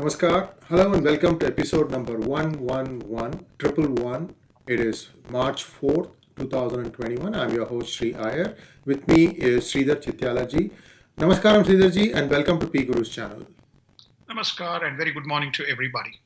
Namaskar. Hello and welcome to episode number 111. It is March 4th, 2021. I'm your host Sri Iyer. With me is Sridhar Chityalaji. Namaskaram Sridharji and welcome to PGurus channel. Namaskar and very good morning to everybody.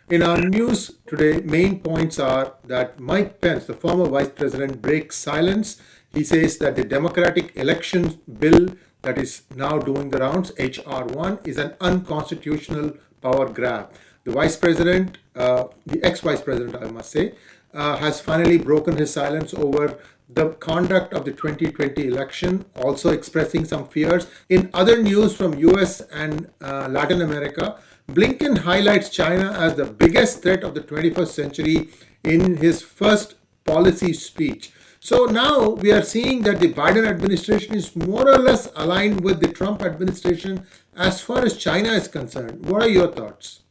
In our news today, main points are that Mike Pence, the former vice president, breaks silence. He says that the Democratic elections bill that is now doing the rounds, HR-1, is an unconstitutional power grab. The vice president, the ex-vice president, I must say, has finally broken his silence over the conduct of the 2020 election, also expressing some fears. In other news from US and Latin America, Blinken highlights China as the biggest threat of the 21st century in his first policy speech. So now we are seeing that the Biden administration is more or less aligned with the Trump administration as far as China is concerned. What are your thoughts?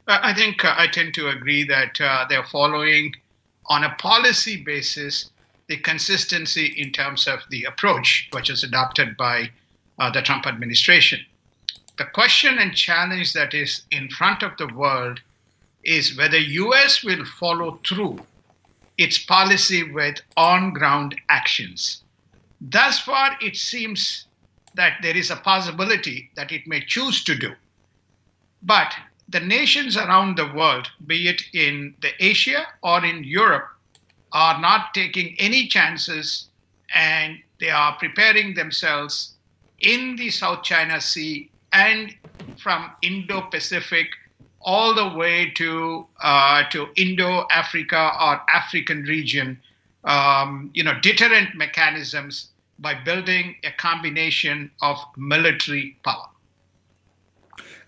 I think I tend to agree that they're following on a policy basis the consistency in terms of the approach which is adopted by the Trump administration. The question and challenge that is in front of the world is whether US will follow through its policy with on-ground actions. Thus far, it seems that there is a possibility that it may choose to do. But the nations around the world, be it in the Asia or in Europe, are not taking any chances, and they are preparing themselves in the South China Sea and from Indo-Pacific all the way to Indo-Africa or African region, deterrent mechanisms by building a combination of military power.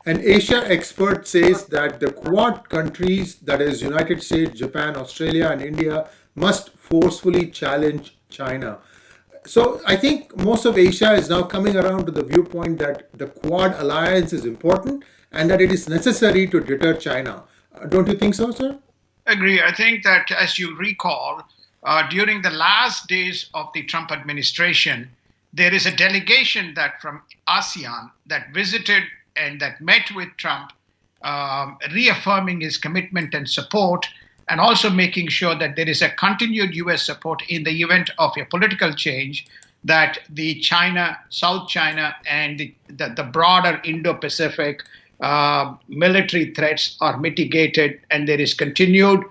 An Asia expert says that the Quad countries, that is United States, Japan, Australia, and India, must forcefully challenge China. So I think most of Asia is now coming around to the viewpoint that the Quad alliance is important and that it is necessary to deter China. Don't you think so, sir? Agree. I think that, as you recall, during the last days of the Trump administration, there is a delegation that from ASEAN that visited and that met with Trump, reaffirming his commitment and support, and also making sure that there is a continued US support in the event of a political change, that the China, South China, and the broader Indo-Pacific military threats are mitigated, and there is continued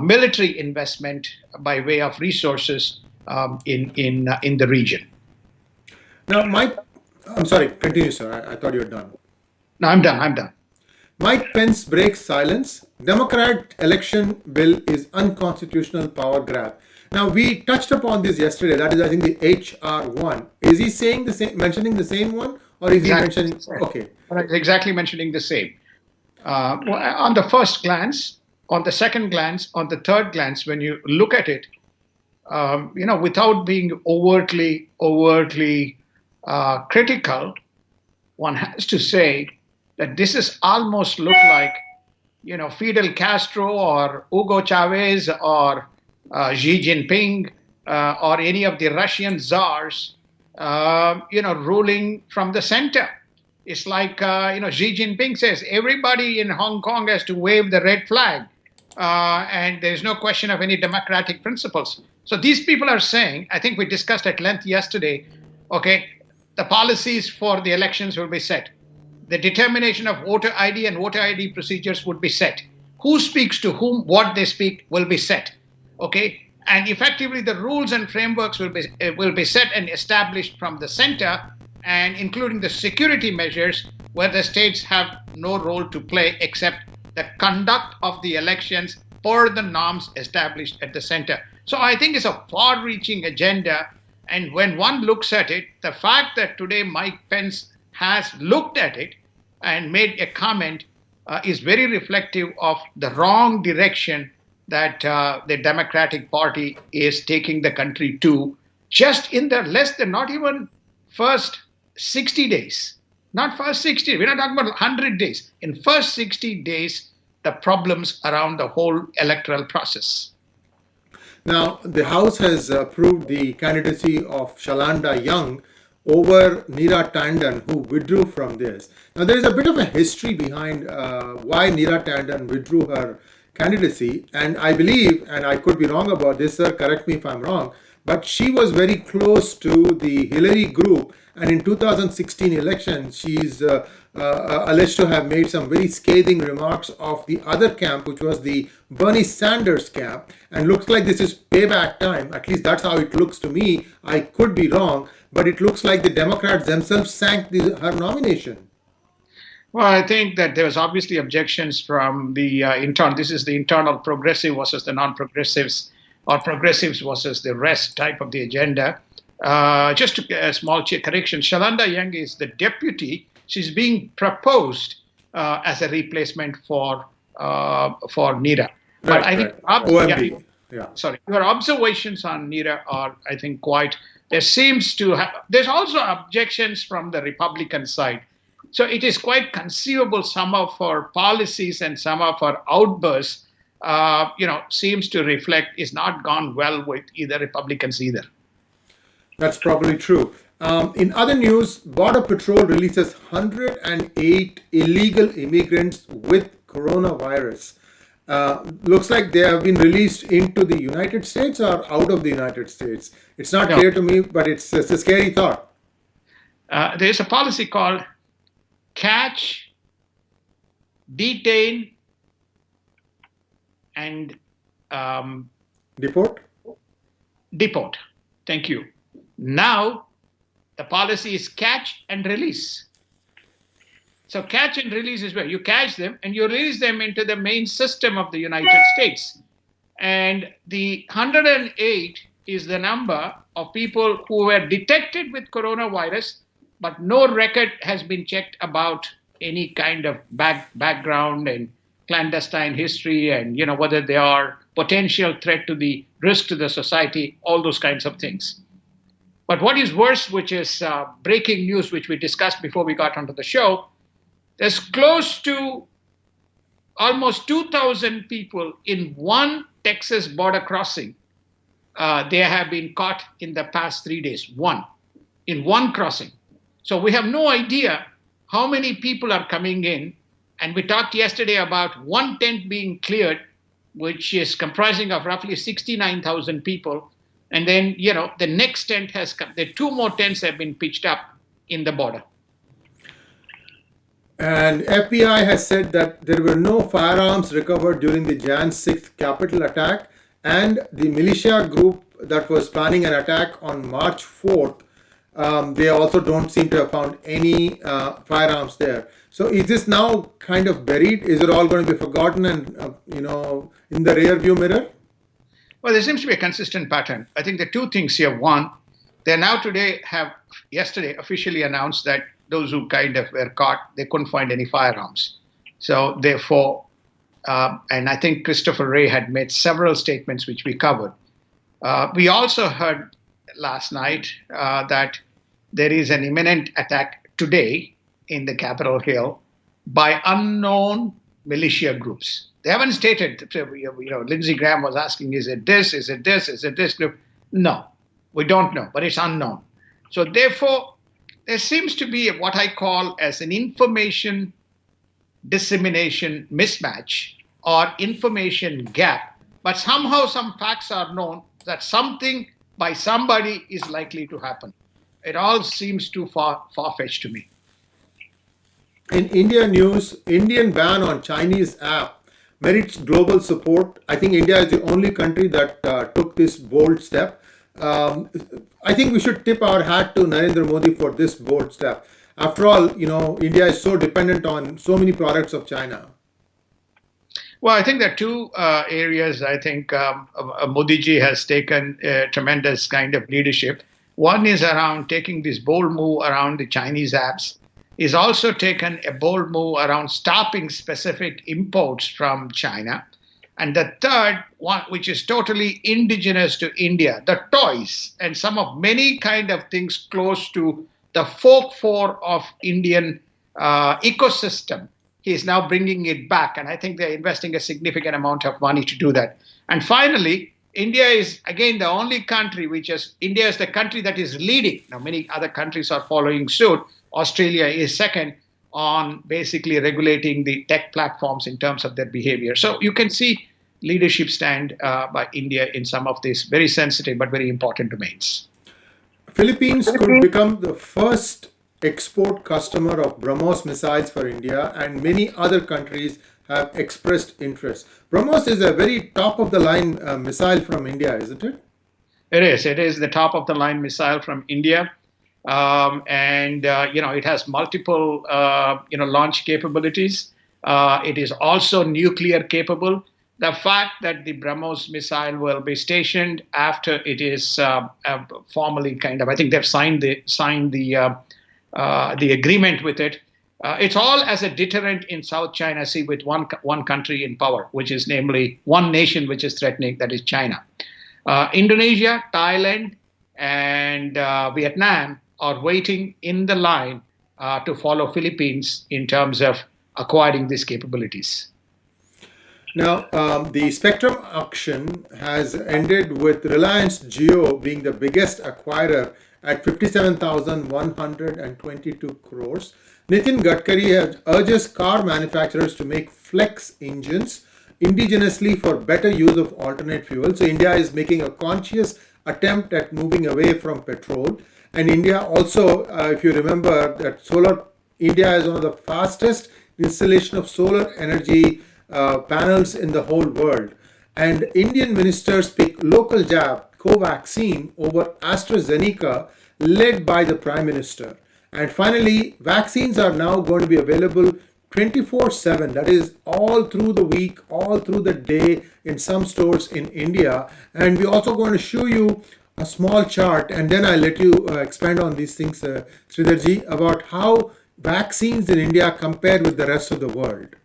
military investment by way of resources in the region. Now, I'm sorry, continue, sir. I thought you were done. No, I'm done. Mike Pence breaks silence. Democrat election bill is unconstitutional power grab. Now, we touched upon this yesterday. That is, I think, the HR-1. Is he saying the same, mentioning the same one, or is he mentioning? Okay, exactly mentioning the same. On the first glance, on the second glance, on the third glance, when you look at it, without being overtly critical, one has to say that this is almost look like, Fidel Castro or Hugo Chavez or Xi Jinping or any of the Russian czars, ruling from the center. It's like, Xi Jinping says everybody in Hong Kong has to wave the red flag, and there's no question of any democratic principles. So these people are saying, I think we discussed at length yesterday, okay, the policies for the elections will be set. The determination of voter ID and voter ID procedures would be set. Who speaks to whom, what they speak will be set. Okay, and effectively the rules and frameworks will be set and established from the center, and including the security measures where the states have no role to play except the conduct of the elections per the norms established at the center. So I think it's a far-reaching agenda. And when one looks at it, the fact that today Mike Pence has looked at it and made a comment is very reflective of the wrong direction that the Democratic Party is taking the country to, just in the less than, not even first 60 days. Not first 60, we're not talking about 100 days. In first 60 days, the problems around the whole electoral process. Now, the House has approved the candidacy of Shalanda Young, over Neera Tandon, who withdrew from this. Now, there is a bit of a history behind why Neera Tandon withdrew her candidacy, and I believe, and I could be wrong about this, sir, correct me if I'm wrong, but she was very close to the Hillary group, and in 2016 election, she's alleged to have made some very scathing remarks of the other camp, which was the Bernie Sanders camp, and looks like this is payback time. At least that's how it looks to me. I could be wrong, but it looks like the Democrats themselves sank her nomination. Well, I think that there was obviously objections from the internal. This is the internal progressive versus the non-progressives, or progressives versus the rest type of the agenda. Just a small correction: Shalanda Young is the deputy. She's being proposed as a replacement for Neera. But Right, I think, right. yeah, OMB. Yeah. sorry, your observations on Neera are, I think, quite. There seems to have. There's also objections from the Republican side. So it is quite conceivable some of our policies and some of our outbursts, seems to reflect is not gone well with either Republicans either. That's probably true. In other news, Border Patrol releases 108 illegal immigrants with coronavirus. Looks like they have been released into the United States or out of the United States. It's not No, clear to me, but it's a scary thought. there's a policy called catch, detain, and um, Deport? deport. Thank you. Now the policy is catch and release. So catch and release is where you catch them and you release them into the main system of the United States. And the 108 is the number of people who were detected with coronavirus, but no record has been checked about any kind of background and clandestine history, and whether they are potential threat to the risk to the society, all those kinds of things. But what is worse, which is breaking news, which we discussed before we got onto the show, there's close to almost 2,000 people in one Texas border crossing. They have been caught in the past 3 days, in one crossing. So we have no idea how many people are coming in. And we talked yesterday about one tent being cleared, which is comprising of roughly 69,000 people. And then, the next tent has come. The two more tents have been pitched up in the border. And FBI has said that there were no firearms recovered during the Jan 6th Capitol attack, and the militia group that was planning an attack on March 4th, they also don't seem to have found any firearms there. So is this now kind of buried? Is it all going to be forgotten and, in the rear view mirror? Well, there seems to be a consistent pattern. I think the two things here. One, they now yesterday officially announced that those who kind of were caught, they couldn't find any firearms. So therefore, and I think Christopher Wray had made several statements which we covered. We also heard last night that there is an imminent attack today in the Capitol Hill by unknown militia groups. They haven't stated, Lindsey Graham was asking, is it this, is it this, is it this group? No, we don't know, but it's unknown. So therefore, there seems to be what I call as an information dissemination mismatch or information gap, but somehow some facts are known that something by somebody is likely to happen. It all seems too far-fetched to me. In India news, Indian ban on Chinese app merits global support. I think India is the only country that took this bold step. I think we should tip our hat to Narendra Modi for this bold step. After all, India is so dependent on so many products of China. Well, I think there are two areas. I think Modi ji has taken tremendous kind of leadership. One is around taking this bold move around the Chinese apps. He's also taken a bold move around stopping specific imports from China. And the third one, which is totally indigenous to India, the toys and some of many kind of things close to the folklore of Indian ecosystem. He is now bringing it back. And I think they're investing a significant amount of money to do that. And finally, India is again the only country India is the country that is leading. Now, many other countries are following suit. Australia is second on basically regulating the tech platforms in terms of their behavior. So you can see leadership stand by India in some of these very sensitive but very important domains. Philippines could become the first export customer of BrahMos missiles for India, and many other countries have expressed interest. BrahMos is a very top of the line missile from India, isn't it? It is. It is the top of the line missile from India, and it has multiple launch capabilities. It is also nuclear capable. The fact that the BrahMos missile will be stationed after it is formally I think they've signed the agreement with it. It's all as a deterrent in South China Sea with one country in power, which is namely one nation which is threatening, that is China. Indonesia, Thailand, and Vietnam are waiting in the line to follow Philippines in terms of acquiring these capabilities. Now, the spectrum auction has ended with Reliance Jio being the biggest acquirer at 57,122 crores. Nitin Gadkari urges car manufacturers to make flex engines indigenously for better use of alternate fuel. So India is making a conscious attempt at moving away from petrol. And India also, if you remember, that India is one of the fastest installation of solar energy panels in the whole world. And Indian ministers pick local jab, Covaxin, over AstraZeneca, led by the Prime Minister. And finally, vaccines are now going to be available 24/7, that is all through the week, all through the day in some stores in India. And we're also going to show you a small chart, and then I'll let you expand on these things, Sridharji, about how vaccines in India compare with the rest of the world.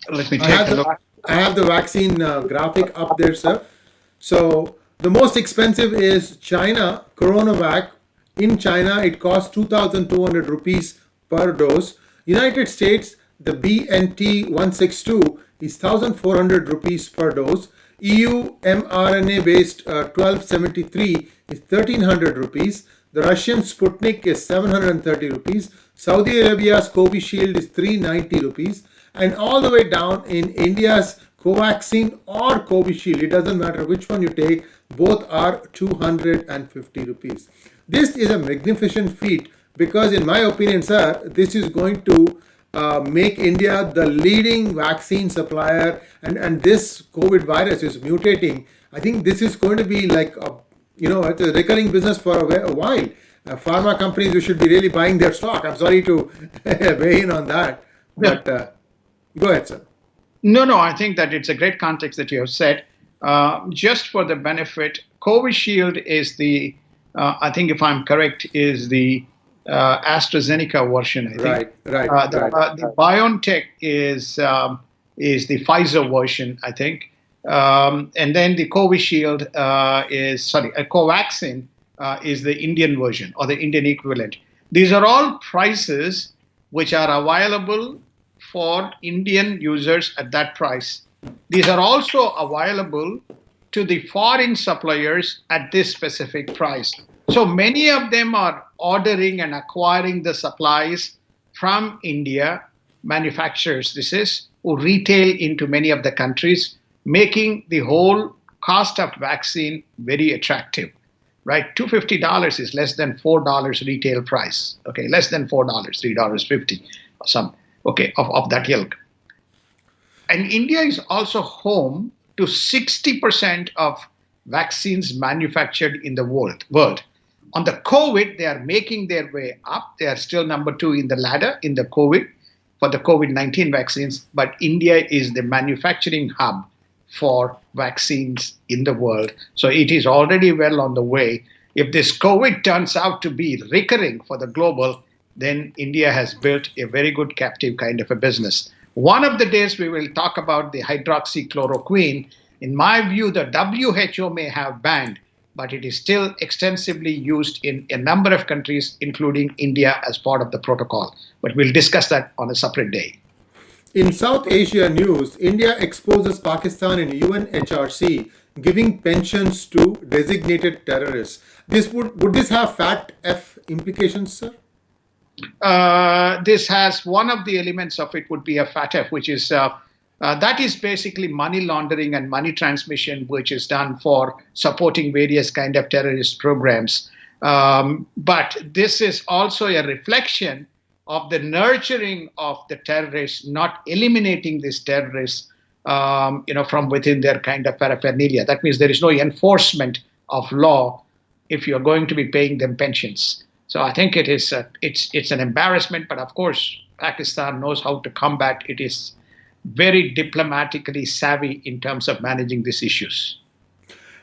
Let me take a look. I have the vaccine graphic up there, sir. So the most expensive is China, Coronavac. In China, it costs 2,200 rupees per dose. United States, the BNT162 is 1,400 rupees per dose. EU mRNA-based 1273 is 1,300 rupees. The Russian Sputnik is 730 rupees. Saudi Arabia's Covishield is 390 rupees. And all the way down in India's Covaxin or Covishield, it doesn't matter which one you take, both are 250 rupees. This is a magnificent feat because, in my opinion, sir, this is going to make India the leading vaccine supplier, and this COVID virus is mutating. I think this is going to be like it's a recurring business for a while. Pharma companies, we should be really buying their stock. I'm sorry to weigh in on that, but go ahead, sir. No, I think that it's a great context that you have set. Just for the benefit, Covishield is I think if I'm correct, is the AstraZeneca version, I think. Right. The BioNTech is the Pfizer version, I think. And then the Covishield Covaxin is the Indian version or the Indian equivalent. These are all prices which are available for Indian users at that price. These are also available to the foreign suppliers at this specific price. So many of them are ordering and acquiring the supplies from India manufacturers, who retail into many of the countries, making the whole cost of vaccine very attractive, right? $250 is less than $4 retail price, okay? Less than $4, $3.50 or some, okay, of that ilk. And India is also home to 60% of vaccines manufactured in the world. On the COVID, they are making their way up. They are still number 2 in the ladder in the COVID for the COVID-19 vaccines. But India is the manufacturing hub for vaccines in the world. So it is already well on the way. If this COVID turns out to be recurring for the global, then India has built a very good captive kind of a business. One of the days we will talk about the hydroxychloroquine. In my view, the WHO may have banned, but it is still extensively used in a number of countries, including India, as part of the protocol. But we'll discuss that on a separate day. In South Asia news, India exposes Pakistan in UNHRC giving pensions to designated terrorists. Would this have fat F implications, sir? This has one of the elements of it would be a FATF, which is that is basically money laundering and money transmission, which is done for supporting various kind of terrorist programs. But this is also a reflection of the nurturing of the terrorists, not eliminating these terrorists, from within their kind of paraphernalia. That means there is no enforcement of law if you're going to be paying them pensions. So I think it's an embarrassment, but of course Pakistan knows how to combat it. Is very diplomatically savvy in terms of managing these issues.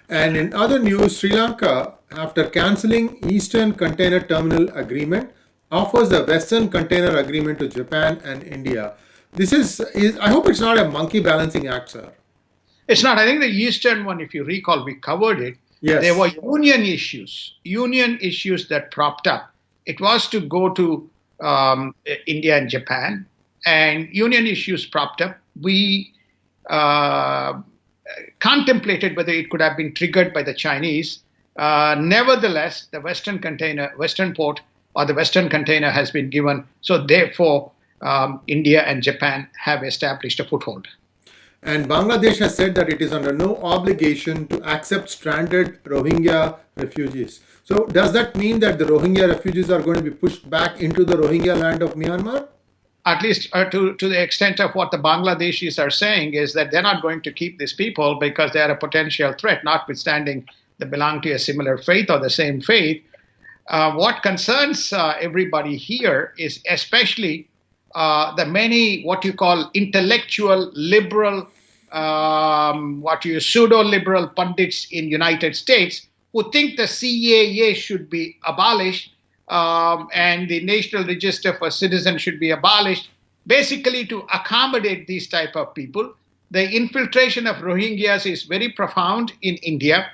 And in other news, Sri Lanka, after cancelling Eastern Container Terminal Agreement, offers a Western Container Agreement to Japan and India. This is I hope it's not a monkey balancing act, sir. It's not. I think the Eastern one, if you recall, we covered it. There were Yes. union issues that propped up. It was to go to India and Japan, and union issues propped up. We uh, contemplated whether it could have been triggered by the Chinese. Nevertheless, the Western port, or the Western container has been given. So therefore, India and Japan have established a foothold. And Bangladesh has said that it is under no obligation to accept stranded Rohingya refugees. So, does that mean that the Rohingya refugees are going to be pushed back into the Rohingya land of Myanmar? At least to the extent of what the Bangladeshis are saying, is that they're not going to keep these people because they are a potential threat, notwithstanding they belong to a similar faith or the same faith. What concerns everybody here is especially the many what you call intellectual liberal, what you pseudo liberal pundits in United States who think the CAA should be abolished, and the National Register for Citizens should be abolished, basically to accommodate these type of people. The infiltration of Rohingyas is very profound in India.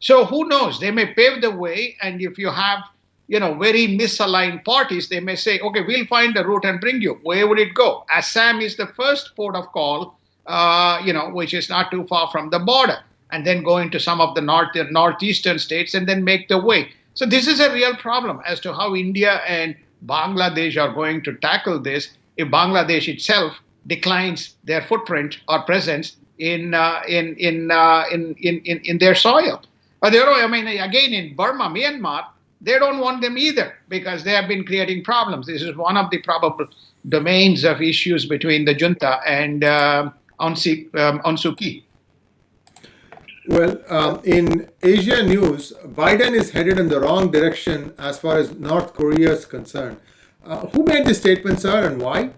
So who knows? They may pave the way, and if you have, very misaligned parties, they may say, "Okay, we'll find a route and bring you." Where would it go? Assam is the first port of call, which is not too far from the border, and then go into some of the northeastern states, and then make the way. So this is a real problem as to how India and Bangladesh are going to tackle this if Bangladesh itself declines their footprint or presence in their soil. But I mean, again, in Burma, Myanmar, they don't want them either because they have been creating problems. This is one of the probable domains of issues between the junta and Aung Suu Kyi. Well, in Asia news, Biden is headed in the wrong direction as far as North Korea is concerned. Who made this statement, sir, and why?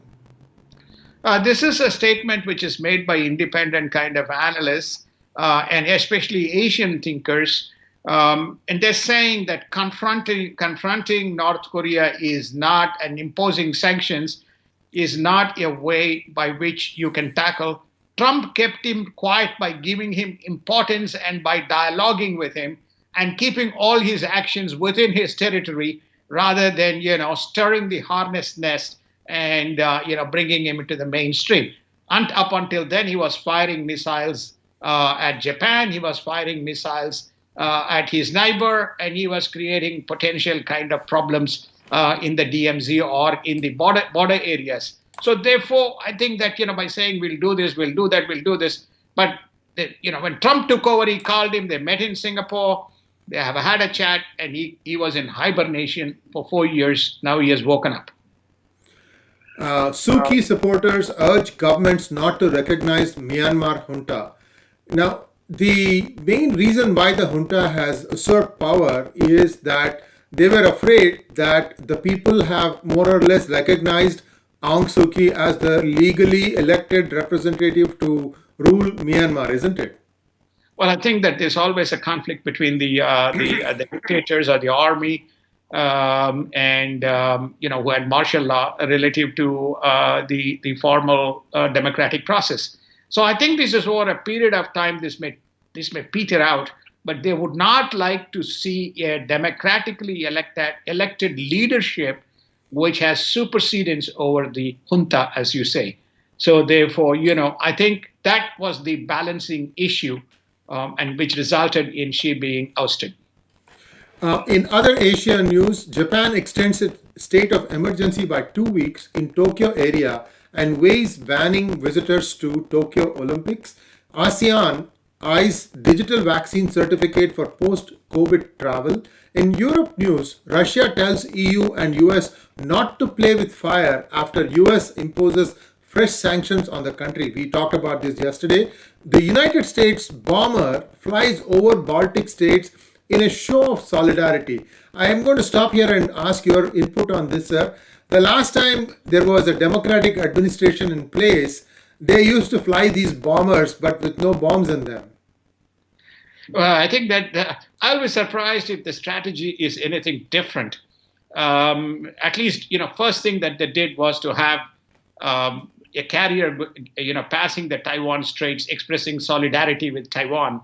This is a statement which is made by independent kind of analysts, and especially Asian thinkers, and they're saying that confronting North Korea is not, and imposing sanctions is not a way by which you can tackle. Trump kept him quiet by giving him importance and by dialoguing with him and keeping all his actions within his territory rather than stirring the hornet's nest and bringing him into the mainstream. And up until then, he was firing missiles at Japan. He was firing missiles at his neighbor, and he was creating potential kind of problems in the DMZ or in the border areas. So therefore, I think that by saying we'll do this, we'll do that, we'll do this, but when Trump took over, he called him. They met in Singapore. They have had a chat, and he was in hibernation for 4 years. Now he has woken up. Suu Kyi supporters urge governments not to recognize Myanmar junta. Now, the main reason why the junta has usurped power is that they were afraid that the people have more or less recognized Aung Suu Kyi as the legally elected representative to rule Myanmar, isn't it? Well, I think that there's always a conflict between the dictators or the army, and who had martial law relative to the formal democratic process. So I think this is over a period of time. This may peter out, but they would not like to see a democratically elected leadership which has supersedence over the junta, as you say. So therefore, I think that was the balancing issue, and which resulted in Xi being ousted. In other Asian news, Japan extends its state of emergency by 2 weeks in Tokyo area and weighs banning visitors to Tokyo Olympics. ASEAN eyes digital vaccine certificate for post-COVID travel. In Europe news, Russia tells EU and US not to play with fire after US imposes fresh sanctions on the country. We talked about this yesterday. The United States bomber flies over Baltic states in a show of solidarity. I am going to stop here and ask your input on this, sir. The last time there was a Democratic administration in place, they used to fly these bombers but with no bombs in them. I think that I'll be surprised if the strategy is anything different. At least, first thing that they did was to have a carrier, passing the Taiwan Straits, expressing solidarity with Taiwan.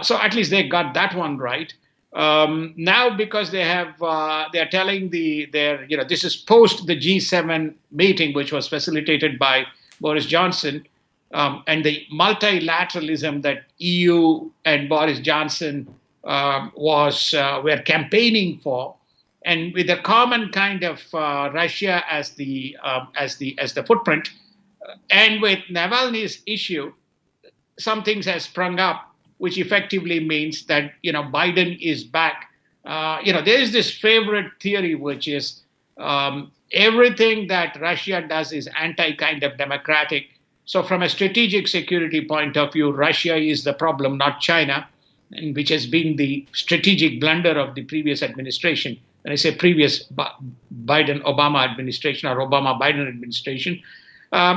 So at least they got that one right. Now, because they are telling this is post the G7 meeting, which was facilitated by Boris Johnson, and the multilateralism that EU and Boris Johnson were campaigning for, and with a common kind of Russia as the footprint, and with Navalny's issue, some things have sprung up, which effectively means that Biden is back. There is this favorite theory, which is everything that Russia does is anti-kind of democratic. So from a strategic security point of view, Russia is the problem, not China, and which has been the strategic blunder of the previous administration. And I say previous Biden-Obama administration or Obama-Biden administration.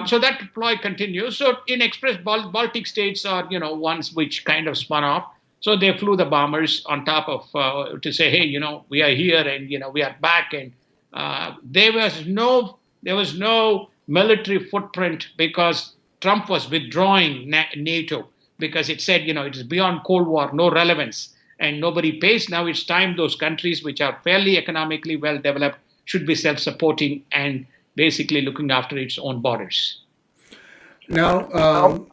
So that ploy continues. So in express Baltic states are, ones which kind of spun off. So they flew the bombers on top of to say, hey, we are here and, we are back. And there was no military footprint because Trump was withdrawing NATO because it said, it is beyond Cold War, no relevance, and nobody pays. Now it's time those countries which are fairly economically well developed should be self-supporting and basically looking after its own borders. Now,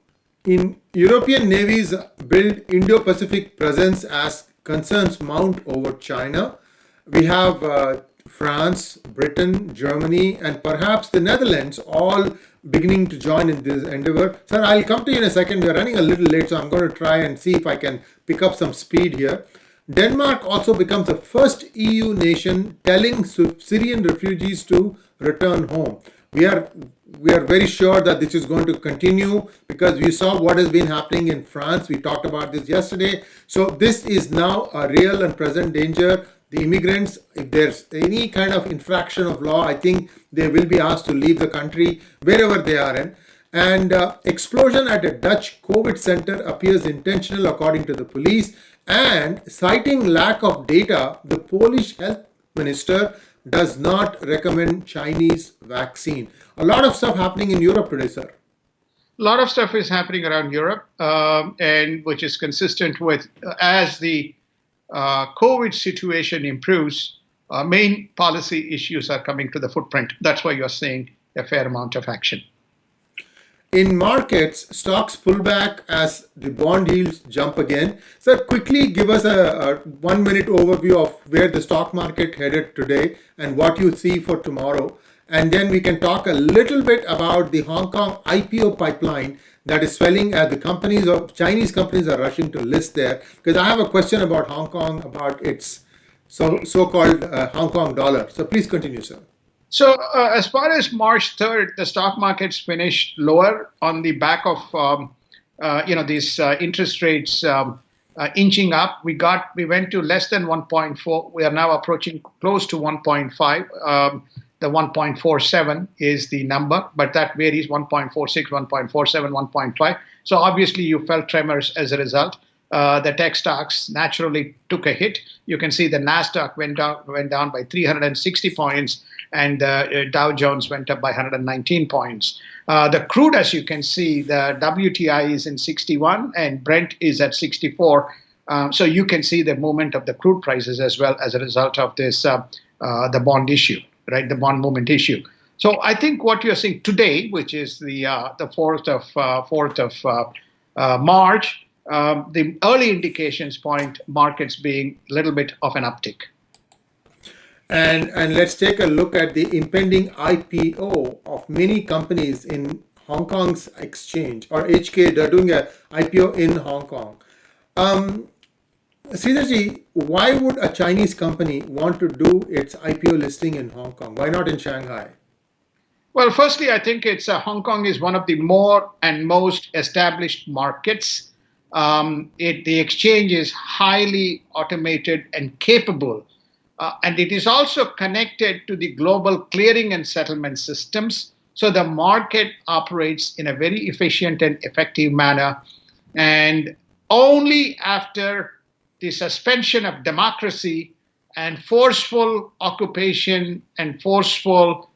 in European navies build Indo-Pacific presence as concerns mount over China. We have France, Britain, Germany, and perhaps the Netherlands all beginning to join in this endeavor. Sir, I'll come to you in a second. We're running a little late, so I'm going to try and see if I can pick up some speed here. Denmark also becomes the first EU nation telling Syrian refugees to return home. We are very sure that this is going to continue because we saw what has been happening in France. We talked about this yesterday. So this is now a real and present danger. The immigrants, if there's any kind of infraction of law, I think they will be asked to leave the country wherever they are in. And explosion at a Dutch COVID center appears intentional according to the police. And citing lack of data, the Polish health minister does not recommend Chinese vaccine. A lot of stuff happening in Europe today, sir. A lot of stuff is happening around Europe, and which is consistent with as the COVID situation improves, main policy issues are coming to the footprint. That's why you're seeing a fair amount of action. In markets, stocks pull back as the bond yields jump again. Sir, quickly give us a 1 minute overview of where the stock market headed today and what you see for tomorrow. And then we can talk a little bit about the Hong Kong IPO pipeline that is swelling as the Chinese companies are rushing to list there. Because I have a question about Hong Kong, about its so-called Hong Kong dollar. So please continue, sir. So as far as March 3rd, the stock markets finished lower on the back of these interest rates inching up. We went to less than 1.4. We are now approaching close to 1.5. The 1.47 is the number, but that varies 1.46, 1.47, 1.5. So obviously you felt tremors as a result. The tech stocks naturally took a hit. You can see the NASDAQ went down by 360 points, and Dow Jones went up by 119 points. The crude, as you can see, the WTI is in 61 and Brent is at 64. So you can see the movement of the crude prices as well as a result of this, the bond issue, right? The bond movement issue. So I think what you're seeing today, which is the fourth of March, the early indications point markets being a little bit of an uptick. And let's take a look at the impending IPO of many companies in Hong Kong's exchange, or HK. They're doing a IPO in Hong Kong. Um, Sridharji, why would a Chinese company want to do its IPO listing in Hong Kong? Why not in Shanghai? Well, firstly, I think it's Hong Kong is one of the more and most established markets. The exchange is highly automated and capable, and it is also connected to the global clearing and settlement systems. So the market operates in a very efficient and effective manner. And only after the suspension of democracy and forceful occupation and forceful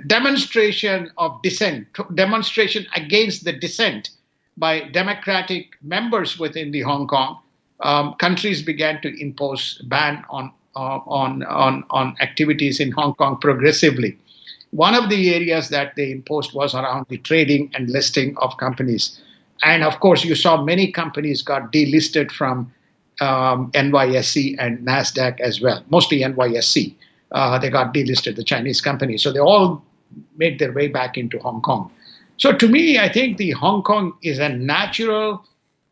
demonstration of dissent, demonstration against the dissent by democratic members within the Hong Kong, countries began to impose ban on activities in Hong Kong progressively. One of the areas that they imposed was around the trading and listing of companies. And of course, you saw many companies got delisted from NYSE and NASDAQ as well, mostly NYSE. They got delisted, the Chinese companies. So they all made their way back into Hong Kong. So to me, I think the Hong Kong is a natural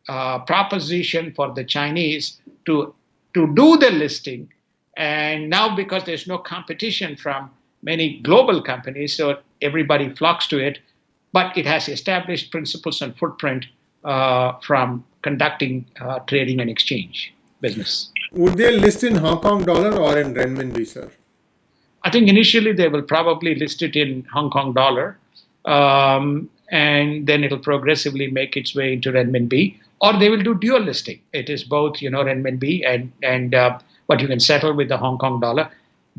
proposition for the Chinese to do the listing. And now, because there's no competition from many global companies, so everybody flocks to it, but it has established principles and footprint from conducting trading and exchange business. Would they list in Hong Kong dollar or in renminbi, sir? I think initially they will probably list it in Hong Kong dollar, and then it'll progressively make its way into renminbi, or they will do dual listing. It is both, renminbi and but you can settle with the Hong Kong dollar,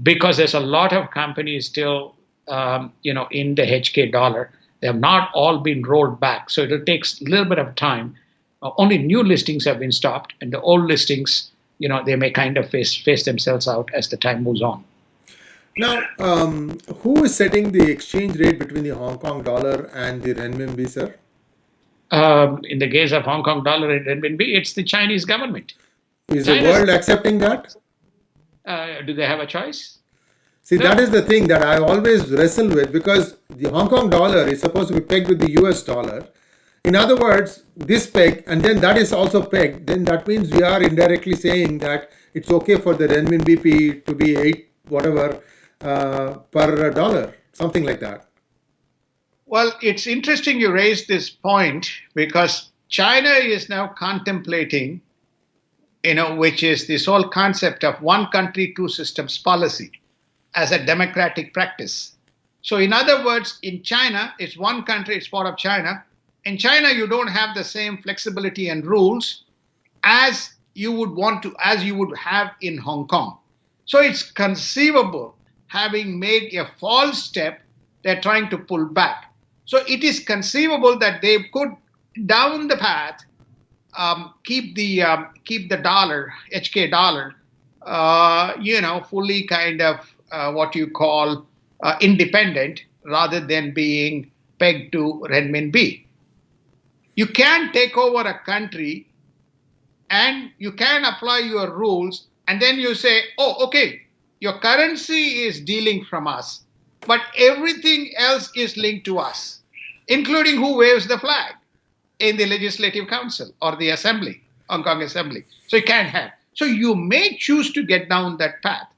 because there's a lot of companies still, in the HK dollar. They have not all been rolled back, so it'll take a little bit of time. Only new listings have been stopped, and the old listings, they may kind of face themselves out as the time moves on. Now, who is setting the exchange rate between the Hong Kong dollar and the renminbi, sir? In the case of Hong Kong dollar and renminbi, it's the Chinese government. Is the China's, world accepting that? do they have a choice? See, No. that is the thing that I always wrestle with, because the Hong Kong dollar is supposed to be pegged with the US dollar. In other words, this peg and then that is also pegged, then that means we are indirectly saying that it's okay for the renminbi to be 8 whatever per dollar, something like that. Well, it's interesting you raised this point, because China is now contemplating, which is this whole concept of one country, two systems policy as a democratic practice. So, in other words, in China, it's one country, it's part of China. In China, you don't have the same flexibility and rules as you would have in Hong Kong. So it's conceivable, having made a false step, they're trying to pull back. So it is conceivable that they could, down the path, keep the dollar, HK dollar, fully kind of what you call independent, rather than being pegged to renminbi. You can take over a country and you can apply your rules, and then you say, oh, okay, your currency is dealing from us, but everything else is linked to us, including who waves the flag in the Legislative Council or the Assembly, Hong Kong Assembly. So you can't have. So you may choose to get down that path.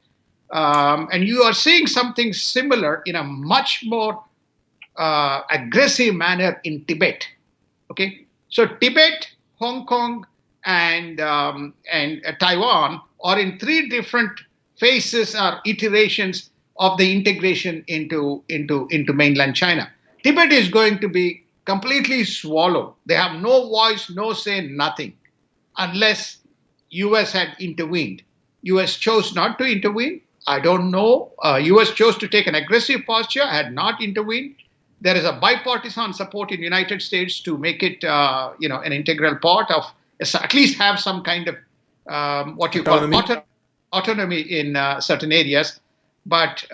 And you are seeing something similar in a much more aggressive manner in Tibet. Okay, so Tibet, Hong Kong, and Taiwan are in three different phases or iterations of the integration into mainland China. Tibet is going to be completely swallowed. They have no voice, no say, nothing, unless US had intervened. US chose not to intervene. I don't know. US chose to take an aggressive posture, had not intervened. There is a bipartisan support in the United States to make it, an integral part of, at least have some kind of what you call Autonomy. autonomy in certain areas. But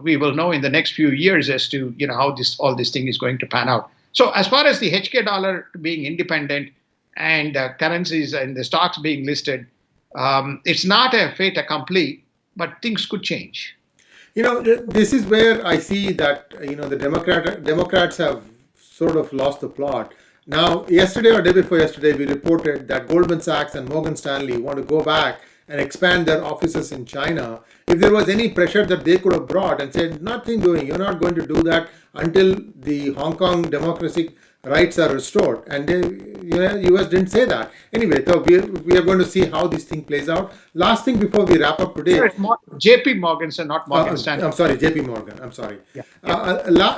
we will know in the next few years as to how all this thing is going to pan out. So as far as the HK dollar being independent and currencies and the stocks being listed, it's not a fait accompli, but things could change. This is where I see that the Democrats have sort of lost the plot. Now, yesterday or day before yesterday, we reported that Goldman Sachs and Morgan Stanley want to go back and expand their offices in China. If there was any pressure that they could have brought and said, nothing doing, you're not going to do that until the Hong Kong democratic rights are restored. And US didn't say that. Anyway, so we are going to see how this thing plays out. Last thing before we wrap up today. JP Morgan, sir, not Morgan Stanley. I'm sorry, JP Morgan. I'm sorry. Yeah.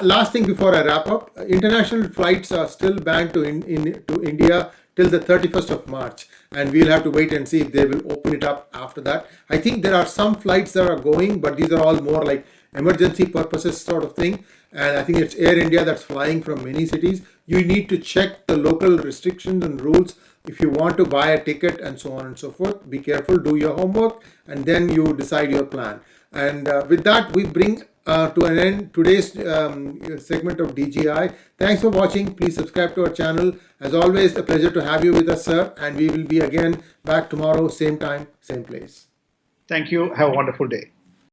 Last thing before I wrap up, international flights are still banned to India till the 31st of March, and we'll have to wait and see if they will open it up after that. I think there are some flights that are going, but these are all more like emergency purposes sort of thing. And I think it's Air India that's flying from many cities. You need to check the local restrictions and rules if you want to buy a ticket and so on and so forth. Be careful, do your homework, and then you decide your plan. And with that, we bring to an end today's segment of DGI. Thanks for watching. Please subscribe to our channel. As always, a pleasure to have you with us, sir. And we will be again back tomorrow, same time, same place. Thank you. Have a wonderful day.